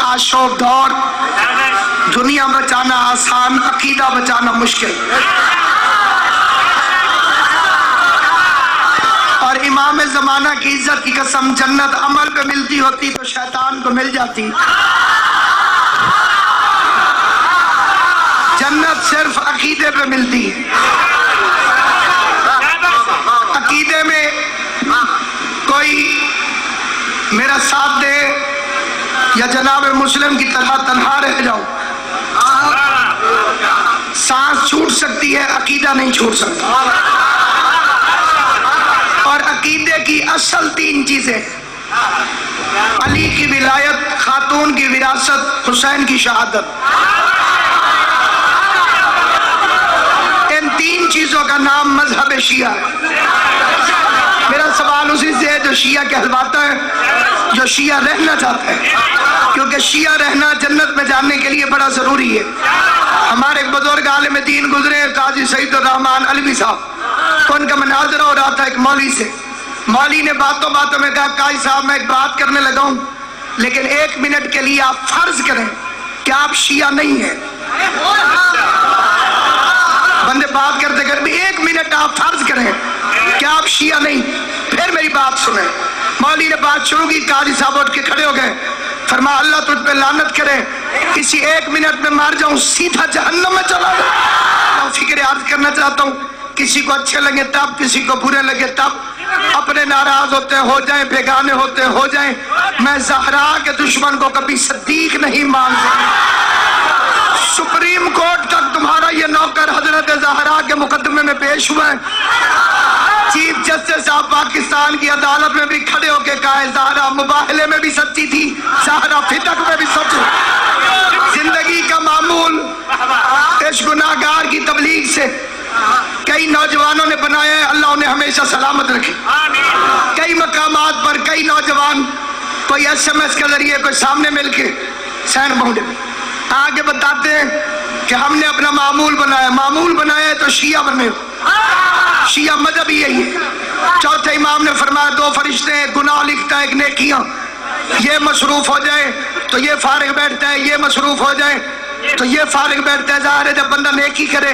आशोब दौर, दुनिया बचाना आसान, अकीदा बचाना मुश्किल। और इमाम जमाना की इज्जत की कसम, जन्नत अमल पे मिलती होती तो शैतान को मिल जाती। जन्नत सिर्फ अकीदे पे मिलती है। अकीदे में कोई मेरा साथ दे या जनाब मुस्लिम की तरह तन्हा रह जाओ, सांस छूट सकती है, अकीदा नहीं छूट सकता। और अकीदे की असल 3 चीजें, अली की विलायत, खातून की विरासत, हुसैन की शहादत। इन 3 चीजों का नाम मजहब शिया है। मेरा सवाल उसी से है जो शिया कहलवाता है, जो शिया रहना चाहता है, क्योंकि शिया रहना जन्नत में जाने के लिए बड़ा जरूरी है। हमारे एक बुजुर्ग आलिम दीन गुजरे, काजी सईद रहमान अलवी साहब, उनका मुनाजरा हो रहा था एक मौली से। मौली ने बातों बातों में कहा, काजी साहब मैं एक बात करने लगा हूं, लेकिन 1 मिनट के लिए आप फर्ज करें कि आप शिया नहीं है। बंदे बात करते करते 1 मिनट आप फर्ज करें कि आप शिया नहीं, फिर मेरी बात सुने। मौली ने बात शुरू की, काजी साहब उठ के खड़े हो गए, फरमाया अल्लाह तुझ पे लानत करे, इसी 1 मिनट में मार जाऊं, सीधा जहन्नम में चला जाऊं। फिक्र अर्ज करना चाहता हूं, किसी को अच्छे लगे तब, किसी को बुरे लगे तब, अपने नाराज होते हो जाए, बेगाने होते हो जाए, मैं ज़हरा के दुश्मन को कभी सदीक नहीं मान सकता। सुप्रीम कोर्ट तक तुम्हारा ये नौकर हजरत ज़हरा के मुकदमे में पेश हुआ है। चीफ जस्टिस साहब पाकिस्तान की अदालत में भी खड़े होकर कहा, ज़हरा मुबाहले में भी सच्ची थी, ज़हरा फितक में भी सच। जिंदगी का मामूल इस गुनाहगार की तबलीग से कई नौजवानों ने बनाया है, अल्लाह उन्हें हमेशा सलामत रखे। कई मकामात पर कई नौजवान कोई SMS के जरिए, कोई सामने मिलके सैन बाउंडे आगे बताते हैं कि हमने अपना मामूल बनाया। मामूल बनाया है तो शिया बने, शिया मजहब ही यही है। चौथे इमाम ने फरमाया 2 फरिश्ते, गुनाह लिखता है, एक नेकियां। ये मसरूफ हो जाए तो ये फारिग बैठता है, ये मसरूफ हो जाए तो ये फारिग बैठता है। ज़ाहिर है जब बंदा नेकी करे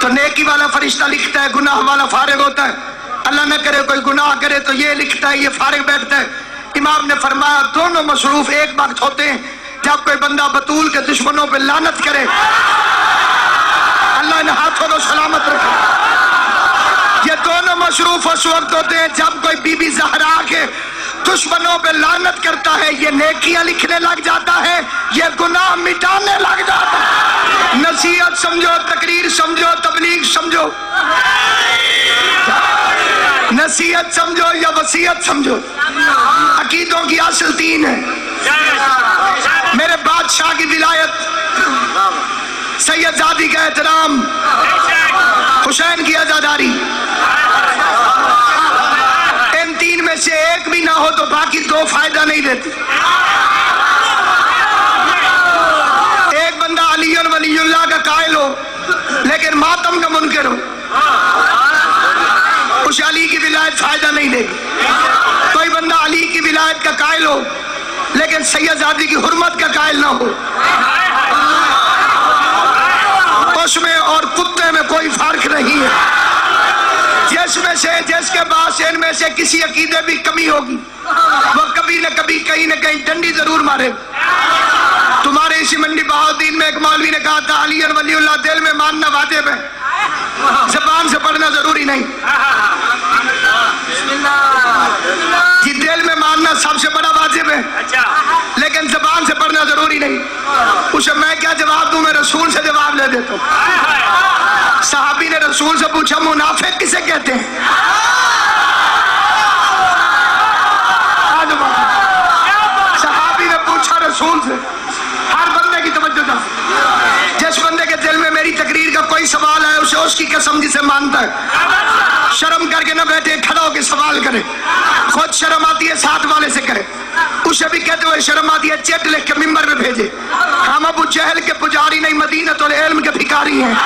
तो नेकी वाला फरिश्ता लिखता है, गुनाह वाला फारिग होता है। अल्लाह न करे कोई गुनाह करे तो ये लिखता है, ये फारिग बैठता है। इमाम ने फरमाया दोनों मसरूफ एक वक्त होते हैं जब कोई बंदा बतूल के दुश्मनों पे लानत करे, अल्लाह इन हाथों को सलामत रखे। ये दोनों मसरूफ उस वक्त होते हैं जब कोई बीबी ज़हरा के दुश्मनों पे लानत करता है, ये नेकियां लिखने लग जाता है, ये गुनाह मिटाने लग जाता है। नसीहत समझो, तकरीर समझो, तबलीग समझो, नसीहत समझो या वसीयत समझो, अकीदों की असल 3 है। मेरे बादशाह की विलायत, सैयदजादी का एहतराम, हुसैन की आजादारी, इन 3 में से एक भी ना हो तो बाकी 2 फायदा नहीं देते। एक बंदा अली और वलीउल्लाह का कायल हो लेकिन मातम का मुनकर हो, उस अली की विलायत फायदा नहीं देगी। कोई बंदा अली की विलायत का कायल हो लेकिन सैयदजादी की हुर्मत का कायल ना हो, उसमें और कुत्ते में कोई फर्क नहीं है। जिसमें से जिसके पास इनमें से किसी अकीदे भी कमी होगी वो कभी न कभी कहीं न कहीं डंडी जरूर मारे। तुम्हारे इसी मंडी बहाउद्दीन में एक मौलवी ने कहा था अली और वलीउल्लाह दिल में मानना वाजिब है, ज़बान से पढ़ना जरूरी नहीं। जी दिल में मानना सबसे बड़ा वाजिब है, लेकिन ज़बान से पढ़ना जरूरी नहीं। उसे मैं क्या जवाब दूं? मैं रसूल से जवाब ले देता हूँ। सहाबी ने रसूल से पूछा मुनाफिक किसे कहते हैं? सहाबी ने पूछा रसूल से। हर बंदे की तवज्जो था। जिस बंदे के दिल में मेरी तकरीर का कोई सवाल है उसे उसकी कसम जिसे मानता है शर्म करके न बैठे, खड़ा होकर सवाल करे। खुद शर्म आती है साथ वाले से करे, उसे भी कहते हुए शर्म आती है चेट लिख के मिंबर में भेजे। हम अबू जहल के पुजारी नहीं, मदीनतुल इल्म के भिखारी हैं।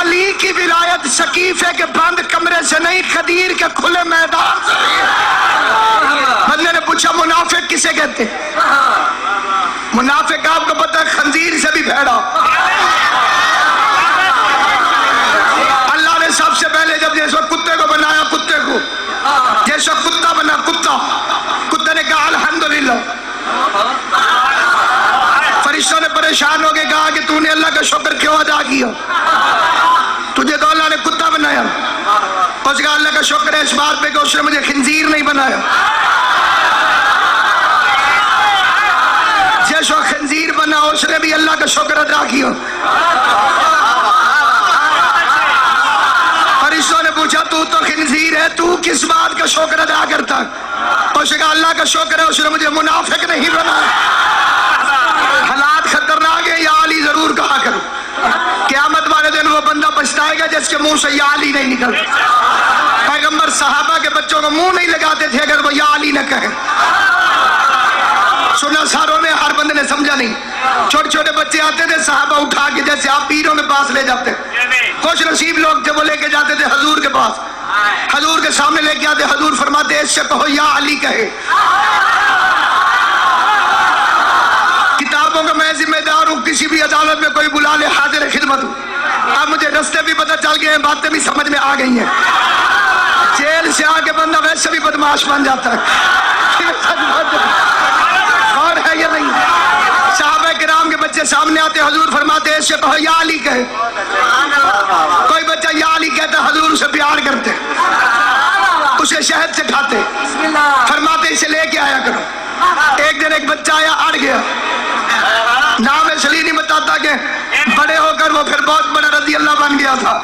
अली की विलायत بیعت سقیفے کے بند کمرے سے نہیں، غدیر کے کھلے میدان سے۔ بندے نے پوچھا منافق کسے کہتے؟ منافق آپ کو پتہ ہے خنزیر سے بھی بھیڑا۔ اللہ نے سب سے پہلے جب جیسے کتے کو بنایا، کتے کو جیسے کتا بنا، کتے نے کہا الحمدللہ۔ فرشتوں نے پریشان ہو کے کہا کہ تو نے اللہ کا شکر کیوں ادا کیا؟ تجھے تو اللہ نے کتا بنایا۔ اس کا اللہ کا شکر ہے اس بات پہ کہ اس نے مجھے خنزیر نہیں بنایا۔ جیسا خنزیر بنا اس نے بھی اللہ کا شکر ادا کیا۔ فرشتوں نے پوچھا تو خنزیر ہے، تو کس بات کا شکر ادا کرتا؟ اس نے کہا اللہ کا شکر ہے اس نے مجھے منافق نہیں بنایا۔ حالات خطرناک ہے، یا علی ضرور کہا کرو۔ قیامت والے دن وہ بندہ پچھتائے گا جس کے منہ سے یا علی نہیں نکلتا۔ پیغمبر صحابہ کے بچوں کو منہ نہیں لگاتے تھے اگر وہ یا علی نہ کہیں۔ سنا ساروں نے، ہر بندے نے سمجھا نہیں۔ چھوٹے چھوٹے بچے آتے تھے صحابہ اٹھا کے جیسے آپ پیروں کے پاس لے جاتے، خوش نصیب لوگ تھے وہ لے کے جاتے تھے حضور کے پاس، حضور کے سامنے لے کے آتے، حضور فرماتے اس سے کہو یا علی کہے۔ کتابوں کا میں ذمہ دار ہوں، کسی بھی عدالت میں کوئی بلا لے حاضر خدمت ہوں۔ اب مجھے رستے بھی پتہ چل گئے ہیں، باتیں بھی سمجھ میں آ گئی ہیں۔ جیل سے آ کے بندہ ویسے بھی بدماش بن جاتا ہے، اور ہے یا نہیں؟ صحابہ کرام کے بچے سامنے آتے، حضور فرماتے اس سے کہو یا علی کہے۔ کوئی بچہ یا علی کہتا، حضور اسے پیار کرتے، اسے شہد سے کھاتے، فرماتے اسے لے کے آیا کرو۔ ایک دن ایک بچہ آیا، اڑ گیا، نام اس لیے نہیں بتاتا کہ بڑے ہو کر وہ پھر بہت بڑا رضی اللہ بن گیا تھا۔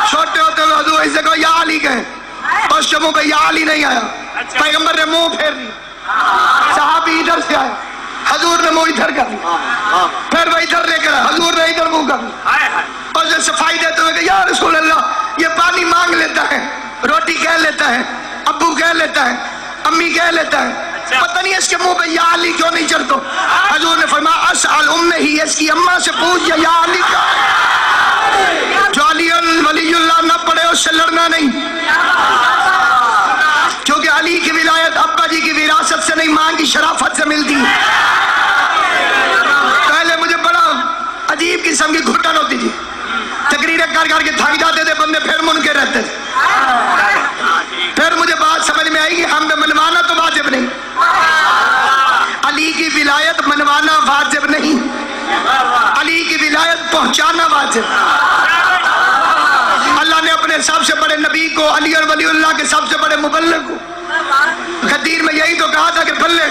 چھوٹے ہوتے ہوئے حضور اسے کہو یا علی کہے، اس کے منہ پہ یا علی نہیں آیا۔ پیغمبر نے منہ پھیر لیا، صحابی ادھر سے آئے، حضور نے منہ ادھر کر لیا، پھر وہ ادھر لے کر حضور نے ادھر منہ کر لیا۔ اسے صفائی دیتے ہوئے کہ یا رسول اللہ، یہ پانی مانگ لیتا ہے، روٹی کہہ لیتا ہے، ابو کہہ لیتا ہے، امی کہہ لیتا ہے، پتہ نہیں اس کے منہ پہ یا علی کیوں نہیں چڑھتا؟ حضور نے فرمایا اسأل امہ ہی، اس کی اماں سے پوچھ یا علی کیا ہے۔ جو علی ولی اللہ نہ پڑھے اس سے لڑنا نہیں، کیونکہ علی کی ولایت ابا جی کی وراثت سے نہیں، ماں کی شرافت سے ملتی ہے۔ پہلے مجھے بڑا عجیب قسم کی گھٹن ہوتی تھی، تقریریں کر کر کے تھک جاتے تھے بندے، پھر منکر رہتے تھے۔ پھر مجھے بات سمجھ میں آئی کہ ہم نے منوانا تو واجب نہیں، علی کی ولایت منوانا واجب نہیں، علی کی ولایت پہنچانا واجب۔ اللہ نے اپنے سب سے بڑے نبی کو، علی اور ولی اللہ کے سب سے بڑے مبلغ کو، غدیر میں یہی تو کہا تھا کہ بلغ،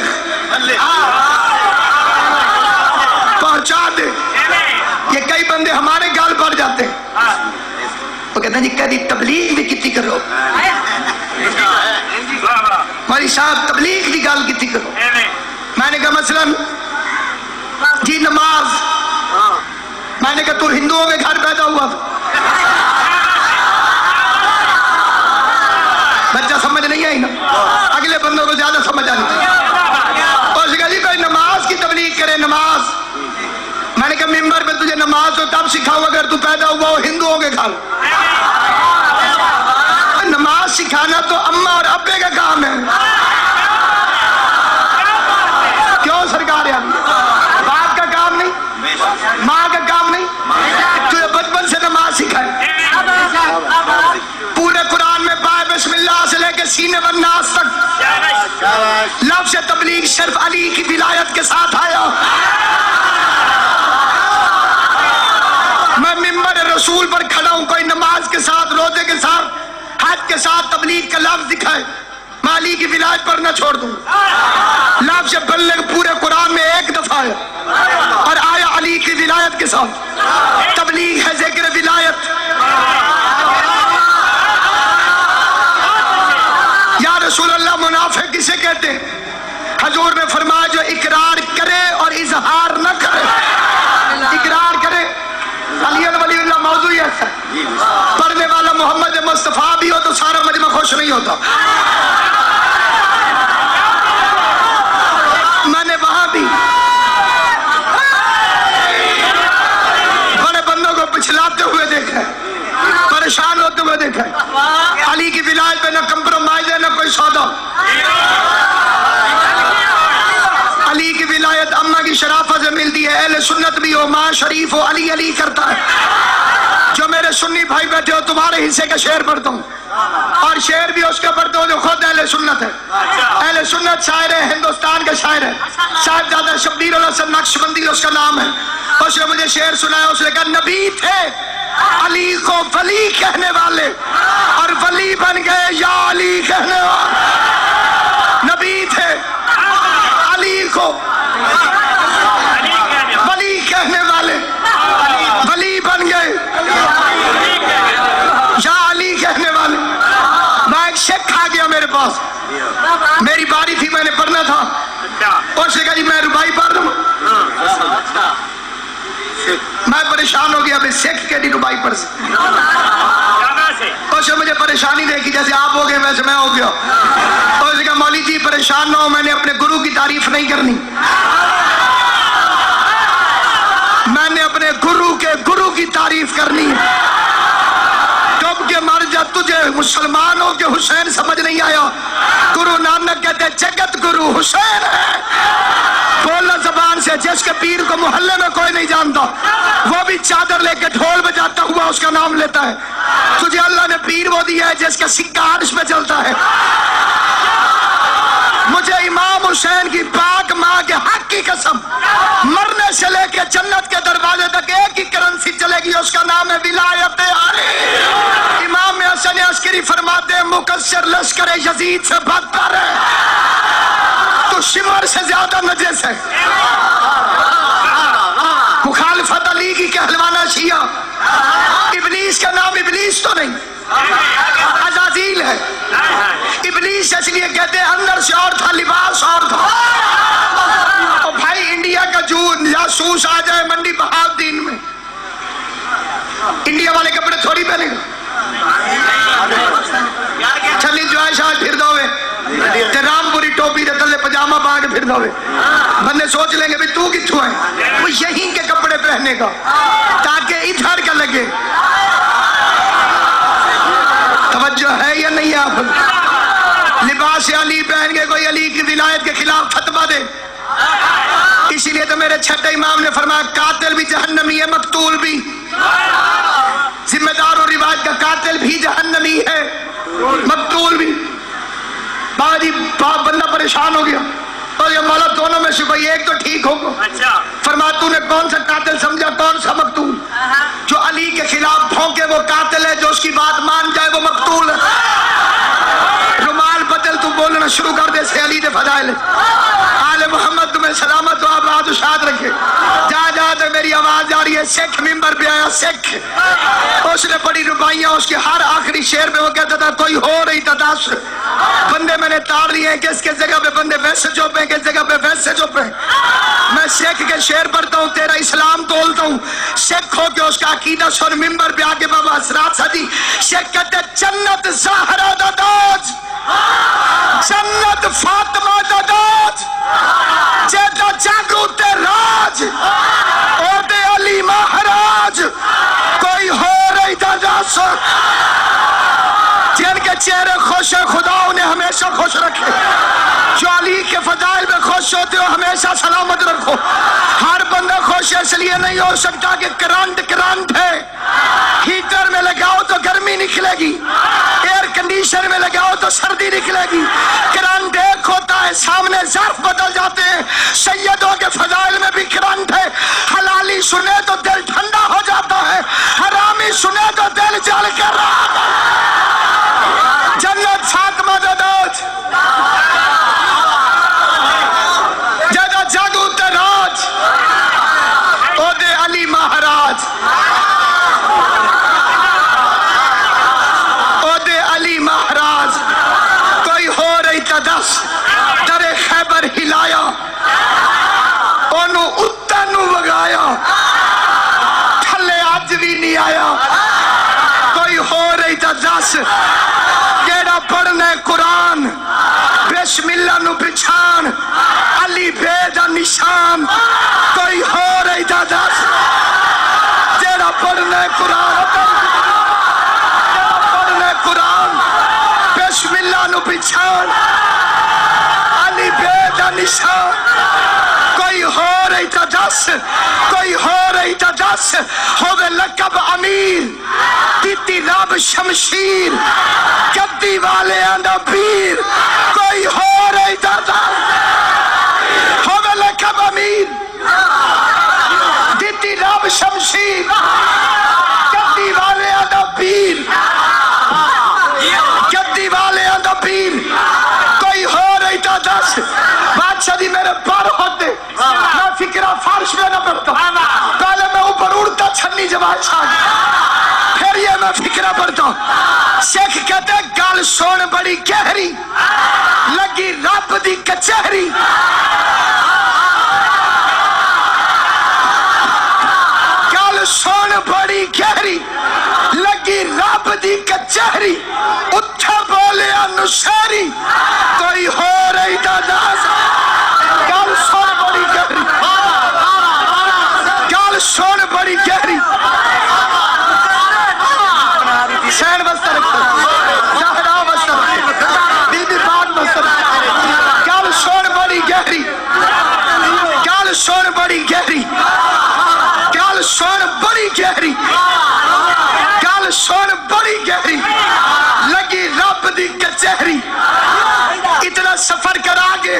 پہنچا دے۔ یہ کئی بندے ہمارے گال پڑ جاتے ہیں، وہ کہتے ہیں جی کدی تبلیغ بھی کتی کرو، ہماری صاحب تبلیغ کی گال کتی کرو۔ میں نے کہا مثلا جی نماز، میں نے کہا تو ہندوؤں کے گھر پیدا ہوا تھا، بچہ سمجھ نہیں آئی نا، اگلے بندوں کو زیادہ سمجھ آنی چاہیے۔ اور کہا جی کوئی نماز کی تبلیغ کرے، نماز، میں نے کہا ممبر پہ تجھے نماز تو تب سکھاؤ اگر تو پیدا ہوا ہو ہندوؤں کے گھر۔ نماز سکھانا تو اماں اور ابے کا کام ہے، کیوں سرکار ہے؟ باپ کا کام نہیں، ماں کا کام نہیں، تجھے بچپن سے نماز سکھائے۔ پورے قرآن میں پائے بسم اللہ سے لے کے سینے والناس تک لفظ تبلیغ صرف علی کی ولایت کے ساتھ آیا۔ میں ممبر رسول پر کھڑا ہوں، کوئی نماز کے ساتھ، روزے کے ساتھ، حج کے ساتھ تبلیغ کا لفظ دکھائے، میں علی کی ولایت پر نہ چھوڑ دوں۔ لفظ بلغ پورے قرآن میں ایک دفعہ ہے اور آیا علی کی ولایت کے ساتھ، تبلیغ ہے ذکر ولایت۔ یا رسول اللہ منافق کسے کہتے ہیں؟ حضور نے فرمایا جو اقرار کرے اور اظہار نہ کرے۔ اقرار کرے، علی ولی اللہ موضوع ہے، پڑھنے والا محمد مصطفیٰ بھی ہو تو سارا مجمع خوش نہیں ہوتا۔ میں نے وہاں بھی بڑے بندوں کو پچھلاتے ہوئے دیکھا ہے، नबी हो, माँ शरीफ हो, अली अली करता है। जो मेरे सुन्नी भाई बैठे हो, तुम्हारे हिस्से का शेर पढ़ता हूँ, और शेर भी उसका पढ़ता हूँ जो खुद अहले सुन्नत है। अहले सुन्नत शायर है, हिंदुस्तान का शायर है, साहिबजादा शब्बीर उल हसन नक्शबंदी उसका नाम है। उसने मुझे शेर सुनाया, उसने कहा नबी थे अली को वली कहने वाले, और वली बन गए या अली कहने वाले। नबी थे अली को वली कहने वाले, वली बन गए या अली कहने वाले। मैं एक शेख आ गया मेरे पास, मेरी बारी थी, मैंने पढ़ना था। उसने कहा जी मैं रुबाई पढ़ दूं। मैं परेशान हो गया, अभी शेख के नहीं रुबाई पढ़ सकते। उसने मुझे परेशानी देखी, जैसे आप हो गए वैसे मैं हो गया। उसने कहा मौली जी परेशान ना हो, मैंने अपने गुरु की तारीफ नहीं करनी, मैंने अपने गुरु के गुरु की तारीफ करनी है। डूब के मर जा, तुझे मुसलमान हो के हुसैन समझ नहीं आया। गुरु नानक कहते जगत गुरु हुसैन है। बोलना जबान से, जिसके पीर को मोहल्ले में कोई नहीं जानता, वो भी चादर लेके ढोल बजाता हुआ उसका नाम लेता है। तुझे अल्लाह ने पीर वो दिया है जिसका सिक्का अर्श में चलता है। मुझे इमाम हुसैन की पाक माँ के हक की कसम, मरने से लेके जन्नत के दरवाजे तक एक ही करेंसी चलेगी, उसका नाम है विलायत अली। इमाम हसन अस्करी फरमाते हैं मुकस्सर लश्कर यजीद से बदतर है, तो शिमर से ज्यादा नजस है। मुखालफत अली की कहलवाना शिया। इब्लीस का नाम इब्लीस तो नहीं, अज़ाज़ील है। इब्लीस इसलिए कहते हैं अंदर से और था, लिबास और था। और भाई इंडिया का जो जासूस आ जाए मंडी बहाउद्दीन में, इंडिया वाले कपड़े थोड़ी पहनेगा। चली जो है शायद फिर दोवे ते रामपुरी टोपी दे तले पजामा पा के फिर दोवे, बंदे सोच लेंगे भी तू किथों है, वो यहीं के कपड़े पहनेगा ताकि इधर का लगे। तवज्जो है या नहीं? आप लिबास अली पहन के कोई अली की विलायत के खिलाफ फतवा दे। इसीलिए तो मेरे छठे इमाम ने फरमाया कातिल भी जहन्नमी है, मकतूल भी। जिम्मेदार और रिवाज का कातिल भी जहन्नमी है, मकतूल भी। बाजी बाप बंदा परेशान हो गया, और ये मौला दोनों में से कोई एक तो ठीक होगा। अच्छा। फरमा तूने कौन सा कातिल समझा, कौन सा मकतूल? जो अली के खिलाफ भौंके वो कातिल है, जो उसकी बात मान जाए वो मकतूल है। रुमाल बदल, तू बोलना शुरू कर दे से अली ने फजाइल आले मोहम्मद तुम्हें सलामत हो, आप शाद रखे। जा जा तो मेरी आवाज आ रही है। सिख मिंबर पे आया, सिख उसने बड़ी रुबाइयां, उसके हर आखिरी शेर पे वो कहता था कोई हो रही था 10 बंदे मैंने तार लिए हैं, किसके जगह पे बंदे वैसे चुप है, किस जगह पे वैसे चुप है। मैं सिख के शेर पढ़ता हूँ, तेरा इस्लाम तोलता हूँ। सिख हो के उसका अकीदा सुन, मिंबर पे आके बाबा असरात सदी शेख कहते जन्नत ज़हरा दा ताज, जन्नत फातिमा दा ताज, जेदा जागू ते राज ओदे अली महाराज, कोई हो रही दा दस। जिनके चेहरे खुश है खुदा उन्हें हमेशा खुश रखे। जो अली के फजाइल में खुश होते हो हमेशा सलामत रखो। हर बंदा खुश इसलिए नहीं हो सकता कि करंट है, हीटर में लगाओ तो गर्मी निकलेगी, एयर कंडीशनर में लगाओ तो सर्दी निकलेगी। करंट एक होता है, सामने ज़र्फ बदल जाते हैं। सैयदों के फजाइल में भी करंट है। हलाली सुने तो दिल ठंडा हो जाता है, हरामी सुने तो दिल जल कर रहा। जन्नत फातिमा दा ताज, जेदा जागू ते राज ओदे अली महाराज, ओदे अली महाराज। कोई हो रही था 10 दरे खैबर हिलाया, ओनू उत्ते नू वगाया, थले अज भी नहीं आया। कोई हो रही था 10 जेड़ा पढ़ने कुरान बिस्मिल्लाह नु पिछान, अली बेदा निशान। कोई हो रही था 10 जेड़ा पढ़ने कुरान बिस्मिल्लाह नु पिछान, अली बेदा निशान। कोई हो रही था 10, कोई हो दस होवे लकब अमीर दीती रब शमशीर गद्दी वाले आंदा पीर कोई हो रही दादा होवे लकब अमीर दीती रब शमशीर गद्दी वाले आंदा पीर गद्दी वाले आंदा पीर कोई हो रही था दस बादशाह दी मेरे पर होते मैं फिक्रा फारश में न पढ़ता पहले मैं ऊपर उड़ता छन्नी जवाब फिर ये मैं फिक्रा पढ़ता शेख कहते गल सुन बड़ी गहरी लगी रब दी कचहरी गल सुन बड़ी गहरी लगी रब दी कचहरी उठा बोले अनुसारी कोई हो रही दादा गल सुन बड़ी गहरी गल सुन बड़ी गहरी शहर बस्तर जहरा बस्तर दीदी बाग बस्तर गल सुन बड़ी गहरी गल सुन बड़ी गहरी गल सुन बड़ी गहरी गल सुन बड़ी गहरी लगी रब दी कचहरी इतना सफर करा के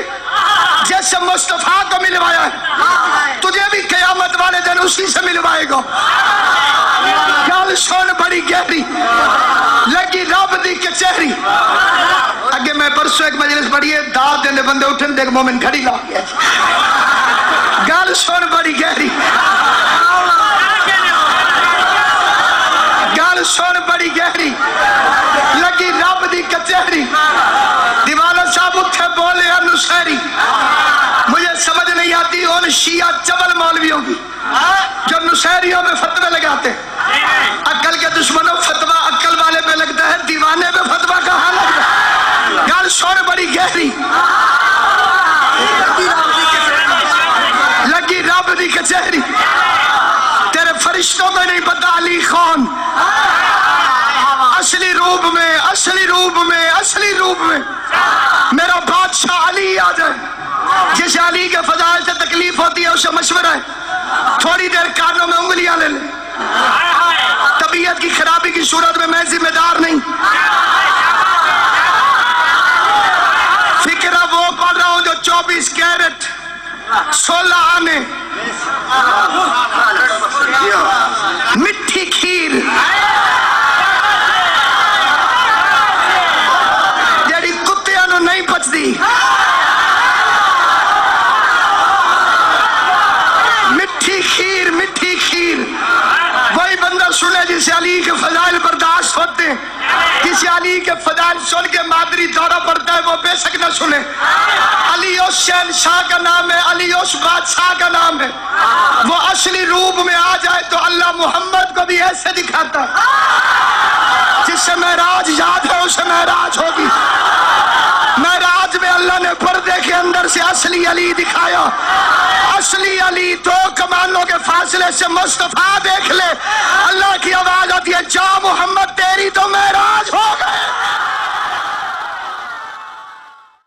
जैसे मुस्तफा को मिलवाया है तुझे भी कयामत वाले दिन उसी से मिलवाएगा गल सुन बड़ी गहरी लगी रब दी कचहरी अगे मैं परसों एक मजलिस पढ़ी है दाद देने बंदे उठन देख मोमिन खड़ी ला गया गल सुन बड़ी गहरी गल सुन बड़ी गहरी लगी रब दी कचहरी दीवाना साहब उठे बोले अनुसारी मुझे समझ नहीं आती उन शिया चबल मौलवियों की जो नुसैरियों में फतवे लगाते अक्ल के दुश्मनों फतवा अक्ल वाले पे लगता है दीवाने पे फतवा कहाँ लगता है गल सुन बड़ी गहरी लगी रब दी कचहरी तेरे फरिश्तों को नहीं पता अली खान असली रूप में असली रूप में असली रूप में मेरा बादशाह अली आ जाए जिसे अली के फजाइल से तकलीफ होती है उसे मशवरा है थोड़ी देर कानों में उंगलियां ले ले तबीयत की खराबी की सूरत में मैं जिम्मेदार नहीं फिक्रा वो पढ़ रहा हूं जो 24 कैरेट 16 आने मिठी खीर जेड़ी कुत्तियां नूं नहीं पचदी मिठी खीर वही बंदा सुने जिसे अली के फजाइल बर्दाश्त होते जिसे अली के फजाइल सुन के मादरी दौरा पड़ता है वो बेशक न सुने अली उस शहनशाह का नाम है अली उस बादशाह का नाम है वो असली रूप में आ जाए तो अल्लाह मोहम्मद को भी ऐसे दिखाता है जिससे महराज याद है उसे महराज होगी महराज में अल्लाह ने पर्दे के अंदर से असली अली दिखाया असली अली दो कमानों के फासले से मुस्तफा देख ले अल्लाह की आवाज आती है जा मोहम्मद तेरी तो महराज हो गए